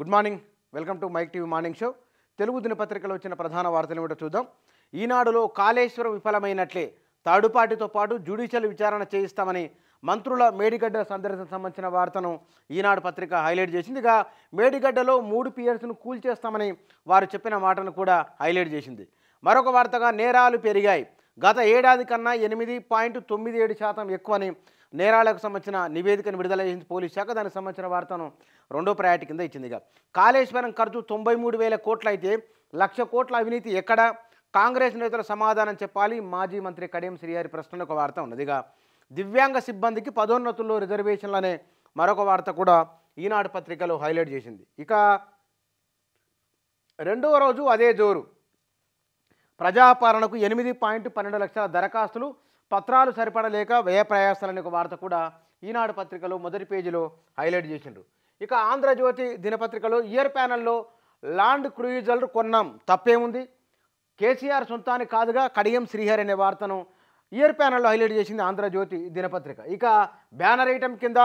Good morning, welcome to Mic TV morning show. Telugu దినపత్రికలో వచ్చిన ప్రధాన వార్తలు ఏమిటో చూద్దాం. ఈనాడులో కాళేశ్వరం విఫలమైనట్లే తాడుపాటితో పాటు జ్యుడిషియల్ విచారణ చేయిస్తామని మంత్రుల మేడిగడ్డ సందర్శన సంబంధించిన వార్తను ఈనాడు పత్రిక హైలైట్ చేసింది. ఇక మేడిగడ్డలో 3 పియర్స్ను కూల్చేస్తామని వారు చెప్పిన మాటను కూడా హైలైట్ చేసింది. మరొక వార్తగా నేరాలు పెరిగాయి, గత ఏడాది కన్నా 8.97% ఎక్కువని నేరాలకు సంబంధించిన నివేదికను విడుదల చేసింది పోలీస్ శాఖ. దానికి సంబంధించిన వార్తను రెండో ప్రయారిటీ కింద ఇచ్చింది. కాళేశ్వరం ఖర్చు 93,000 కోట్లు అయితే 1,00,000 కోట్ల అవినీతి ఎక్కడ? కాంగ్రెస్ నేతలు సమాధానం చెప్పాలి. మాజీ మంత్రి కడియం శ్రీహరి ప్రశ్న ఒక వార్త ఉన్నది. దివ్యాంగ సిబ్బందికి పదోన్నతుల్లో రిజర్వేషన్లనే మరొక వార్త కూడా ఈనాడు పత్రికలో హైలైట్ చేసింది. ఇక రెండవ రోజు అదే జోరు, ప్రజాపాలనకు 8.12 లక్షల దరఖాస్తులు, పత్రాలు సరిపడలేక వ్యయ ప్రయాసాలనే ఒక వార్త కూడా ఈనాడు పత్రికలో మొదటి పేజీలో హైలైట్ చేసిండ్రు. ఇక ఆంధ్రజ్యోతి దినపత్రికలో ఇయర్ ప్యానెల్లో ల్యాండ్ క్రూయిజర్ కొన్నాం తప్పేముంది, కేసీఆర్ సొంతానికి కాదుగా కడియం శ్రీహరి అనే వార్తను ఇయర్ ప్యానెల్లో హైలైట్ చేసింది ఆంధ్రజ్యోతి దినపత్రిక. ఇక బ్యానర్ ఐటమ్ కింద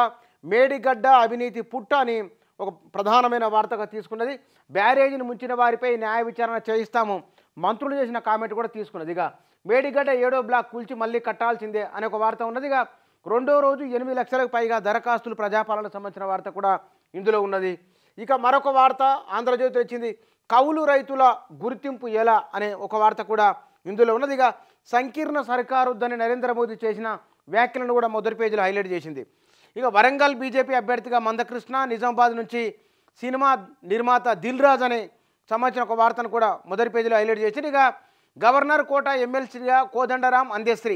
మేడిగడ్డ అవినీతి పుట్ట అని ఒక ప్రధానమైన వార్తగా తీసుకున్నది. బ్యారేజీని ముంచిన వారిపై న్యాయ విచారణ చేయిస్తాము, మంత్రులు చేసిన కామెంట్ కూడా తీసుకున్నది. ఇక మేడిగడ్డ 7వ బ్లాక్ కూల్చి మళ్ళీ కట్టాల్సిందే అనే ఒక వార్త ఉన్నది. ఇక రెండో రోజు 8 లక్షలకు పైగా దరఖాస్తులు, ప్రజాపాలనకు సంబంధించిన వార్త కూడా ఇందులో ఉన్నది. ఇక మరొక వార్త ఆంధ్రజ్యోతి వచ్చింది, కౌలు రైతుల గుర్తింపు ఎలా అనే ఒక వార్త కూడా ఇందులో ఉన్నది. ఇక సంకీర్ణ సర్కారు వద్దని నరేంద్ర మోదీ చేసిన వ్యాఖ్యలను కూడా మొదటి పేజీలో హైలైట్ చేసింది. ఇక వరంగల్ బీజేపీ అభ్యర్థిగా మందకృష్ణ, నిజామాబాద్ నుంచి సినిమా నిర్మాత దిల్ రాజు అనే సంబంధించిన ఒక వార్తను కూడా మొదటి పేజీలో హైలైట్ చేసింది. ఇక గవర్నర్ కోట ఎమ్మెల్సీగా కోదండరాం, అందశ్రీ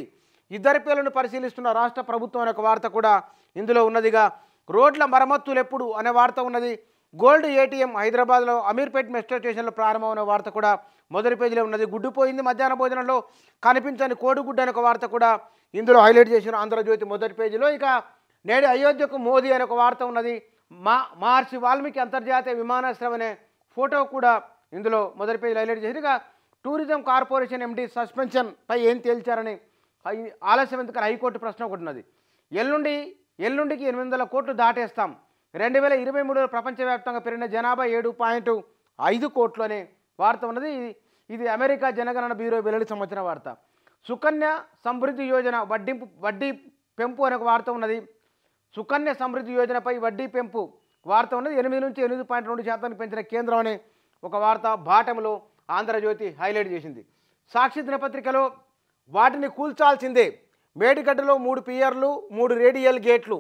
ఇద్దరి పేర్లను పరిశీలిస్తున్న రాష్ట్ర ప్రభుత్వం అనే ఒక వార్త కూడా ఇందులో ఉన్నదిగా. రోడ్ల మరమ్మతులు ఎప్పుడు అనే వార్త ఉన్నది. గోల్డ్ ఏటీఎం హైదరాబాద్లో అమీర్పేట్ మెట్రో స్టేషన్లో ప్రారంభం అనే వార్త కూడా మొదటి పేజీలో ఉన్నది. గుడ్డుపోయింది మధ్యాహ్న భోజనంలో కనిపించని కోడిగుడ్డు అనే ఒక వార్త కూడా ఇందులో హైలైట్ చేసిన ఆంధ్రజ్యోతి మొదటి పేజీలో. ఇక నేడు అయోధ్యకు మోదీ అనే ఒక వార్త ఉన్నది. మహర్షి వాల్మీకి అంతర్జాతీయ విమానాశ్రయం అనే ఫోటో కూడా ఇందులో మొదటి పేజీలో హైలైట్ చేసి. ఇక టూరిజం కార్పొరేషన్ ఎండీ సస్పెన్షన్ పై ఏం తేల్చారని ఆలస్యం ఎందుకని హైకోర్టు ప్రశ్న ఒకటి ఉన్నది. ఎల్లుండికి 800 కోట్లు దాటేస్తాం, 2023లో ప్రపంచవ్యాప్తంగా పెరిగిన జనాభా 7.5 కోట్లు అనే వార్త ఉన్నది. ఇది అమెరికా జనగణన బ్యూరో వెల్లడికి సంబంధించిన వార్త. సుకన్య సమృద్ధి యోజన వడ్డీ పెంపు అనే ఒక వార్త ఉన్నది. సుకన్య సమృద్ధి యోజనపై వడ్డీ పెంపు వార్త ఉన్నది. 8 నుంచి 8.2% పెంచిన కేంద్రం అనే ఒక వార్త బాటంలో ఆంధ్రజ్యోతి హైలైట్ చేసింది. సాక్షి దినపత్రికలో వాటిని కూల్చాల్సిందే, మేడిగడ్డలో 3 పియర్లు, 3 రేడియల్ గేట్లు,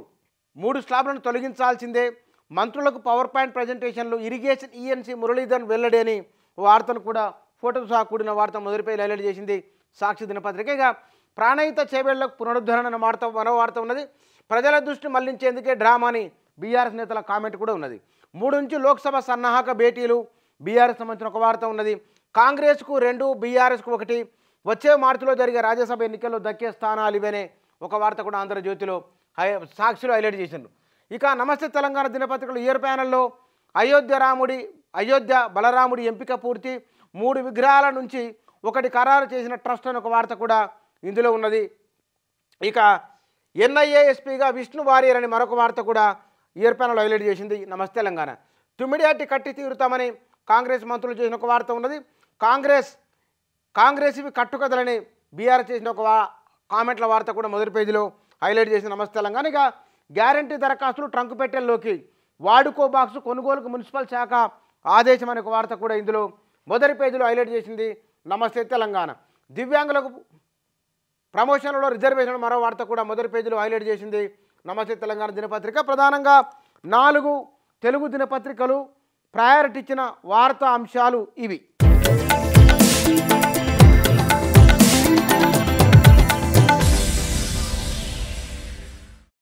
3 స్లాబ్లను తొలగించాల్సిందే, మంత్రులకు పవర్ పాయింట్ ప్రజెంటేషన్లు, ఇరిగేషన్ ఈఎన్సీ మురళీధరన్ వెల్లడి అని వార్తను కూడా ఫోటోతో సహా కూడిన వార్త మొదటిపై హైలైట్ చేసింది సాక్షి దినపత్రిక. ఇక ప్రాణహిత చేవేళ్లకు పునరుద్ధరణ అనే వార్త మరో వార్త ఉన్నది. ప్రజల దృష్టి మళ్లించేందుకే డ్రామా అని బీఆర్ఎస్ నేతల కామెంట్ కూడా ఉన్నది. 3 నుంచి లోక్సభ సన్నాహక భేటీలు బీఆర్ఎస్ సంబంధించిన ఒక వార్త ఉన్నది. కాంగ్రెస్కు 2, బీఆర్ఎస్కు 1, వచ్చే మార్చిలో జరిగే రాజ్యసభ ఎన్నికల్లో దక్కే స్థానాలు ఇవనే ఒక వార్త కూడా ఆంధ్రజ్యోతిలో సాక్షిలో హైలైట్ చేసిండ్రు. ఇక నమస్తే తెలంగాణ దినపత్రికలు ఇయర్ ప్యానెల్లో అయోధ్య బలరాముడి ఎంపిక పూర్తి, 3 విగ్రహాల నుంచి 1 ఖరారు చేసిన ట్రస్ట్ అని ఒక వార్త కూడా ఇందులో ఉన్నది. ఇక ఎన్ఐఏ ఎస్పీగా విష్ణు వారియర్ అని మరొక వార్త కూడా ఇయర్ ప్యానెల్ హైలైట్ చేసింది నమస్తే తెలంగాణ. తుమ్మిడియాటి కట్టి తీరుతామని కాంగ్రెస్ మంత్రులు చేసిన ఒక వార్త ఉన్నది. కాంగ్రెస్ ఇవి కట్టుకథలని బీఆర్ఎస్ చేసిన ఒక కామెంట్ల వార్త కూడా మొదటి పేజీలో హైలైట్ చేసిన నమస్తే తెలంగాణ. ఇక గ్యారంటీ దరఖాస్తులు ట్రంక్ పెట్టెల్లోకి, వాడుకో బాక్సు కొనుగోలుకు మున్సిపల్ శాఖ ఆదేశం అనే ఒక వార్త కూడా ఇందులో మొదటి పేజీలో హైలైట్ చేసింది నమస్తే తెలంగాణ. దివ్యాంగులకు ప్రమోషన్లలో రిజర్వేషన్ మరో వార్త కూడా మొదటి పేజీలో హైలైట్ చేసింది నమస్తే తెలంగాణ దినపత్రిక. ప్రధానంగా 4 తెలుగు దినపత్రికలు ప్రయారిటీ ఇచ్చిన వార్తా అంశాలు ఇవి.